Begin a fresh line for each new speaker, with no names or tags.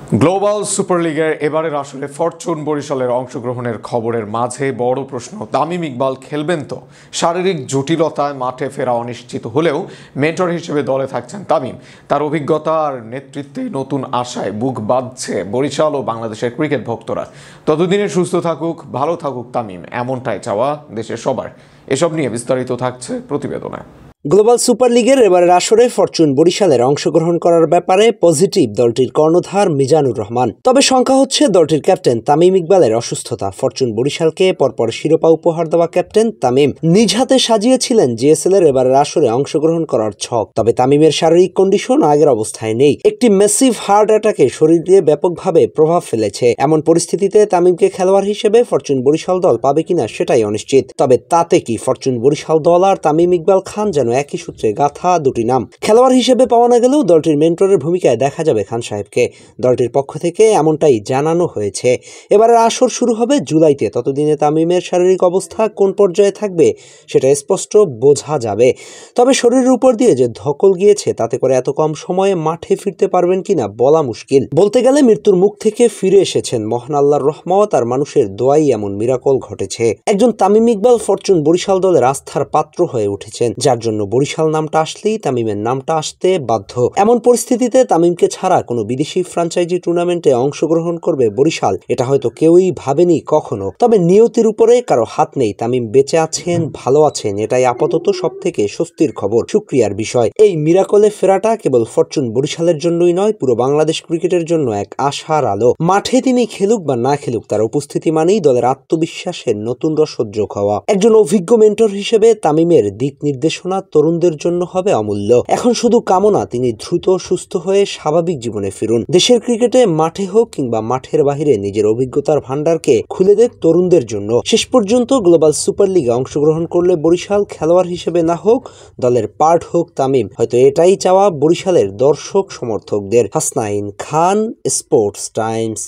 Global super লিগের এবারের আসরে ফরচুন বরিশালের অংশগ্রহণের খবরের মাঝে বড় প্রশ্ন, তামিম ইকবাল খেলবেন তো? শারীরিক জটিলতায় মাঠে ফেরা অনিশ্চিত হলেও মেন্টর হিসেবে দলে থাকছেন তামিম। তার অভিজ্ঞতা আর নেতৃত্বে নতুন আশায় বুক বাঁধছে বরিশাল ও বাংলাদেশের ক্রিকেট ভক্তরা। ততদিনে সুস্থ থাকুক, ভালো থাকুক তামিম, এমনটাই চাওয়া দেশের সবার। এসব নিয়ে বিস্তারিত থাকছে প্রতিবেদনে।
গ্লোবাল সুপার লিগের এবারের আসরে ফরচুন বরিশালের অংশগ্রহণ করার ব্যাপারে পজিটিভ দলটির কর্ণধার মিজানুর রহমান। তবে শঙ্কা হচ্ছে দলটির ক্যাপ্টেন তামিম ইকবালের অসুস্থতা। ফরচুন বরিশালকে পরপর শিরোপা উপহার দেওয়া ক্যাপ্টেন তামিম নিজ হাতে সাজিয়েছিলেন জিএসএল এর এবারের আসরে অংশগ্রহণ করার ছক। তবে তামিমের শারীরিক কন্ডিশন আগের অবস্থায় নেই। একটি ম্যাসিভ হার্ট অ্যাটাকে শরীর দিয়ে ব্যাপকভাবে প্রভাব ফেলেছে। এমন পরিস্থিতিতে তামিমকে খেলোয়াড় হিসেবে ফরচুন বরিশাল দল পাবে কিনা সেটাই অনিশ্চিত। তবে তাতে কি ফরচুন বরিশাল দল আর তামিম ইকবাল খান যেন একই সূত্রে গাথা দুটি নাম। খেলোয়াড় হিসেবে পাওয়া না গেলেও দলটির মেন্টরের ভূমিকায় দেখা যাবে খান সাহেবকে। দলটির পক্ষ থেকে এমনটাই জানানো হয়েছে। এবারের আসর শুরু হবে জুলাইতে। ততদিনে তামিমের শারীরিক অবস্থা কোন পর্যায়ে থাকবে সেটা স্পষ্ট বোঝা যাবে। তবে শরীরের উপর দিয়ে যে ধকল গিয়েছে, তাতে করে এত কম সময়ে মাঠে ফিরতে পারবেন কিনা বলা মুশকিল। বলতে গেলে মৃত্যুর মুখ থেকে ফিরে এসেছেন মহান আল্লাহর রহমত আর মানুষের দোয়াই এমন মিরাকল ঘটেছে। একজন তামিম ইকবাল ফরচুন বরিশাল দলের আস্থার পাত্র হয়ে উঠেছেন, যার জন্য বরিশাল নামটা আসলেই তামিমের নামটা আসতে বাধ্য। এমন পরিস্থিতিতে তামিমকে ছাড়া কোনো বিদেশি ফ্র্যাঞ্চাইজি টুর্নামেন্টে অংশগ্রহণ করবে বরিশাল, এটা হয়তো কেউই ভাবেনি কখনো। তবে নিয়তির উপরে কারো হাত নেই। তামিম বেঁচে আছেন, ভালো আছেন, এটাই আপাতত সব থেকে স্বস্তির খবর, শুকরিয়ার বিষয়। এই মিরাকলে ফেরাটা কেবল ফরচুন বরিশালের জন্যই নয়, পুরো বাংলাদেশ ক্রিকেটের জন্য এক আশার আলো। মাঠে তিনি খেলুক বা না খেলুক, তার উপস্থিতি মানেই দলের আত্মবিশ্বাসের নতুন রসদ যোগ হওয়া। একজন অভিজ্ঞ মেন্টর হিসেবে তামিমের দিক নির্দেশনা তরুণদের জন্য হবে অমূল্য। এখন শুধু কামনা তিনি দ্রুত সুস্থ হয়ে স্বাভাবিক জীবনে ফিরুন। দেশের ক্রিকেটে মাঠে হোক কিংবা মাঠের বাহিরে নিজের অভিজ্ঞতার ভান্ডারকে খুলে দেখ তরুণদের জন্য। শেষ পর্যন্ত গ্লোবাল সুপার লিগে অংশগ্রহণ করলে বরিশাল খেলোয়াড় হিসেবে না হোক, দলের পার্ট হোক তামিম। হয়তো এটাই চাওয়া বরিশালের দর্শক সমর্থকদের। হাসনাইন খান, স্পোর্টস টাইমস।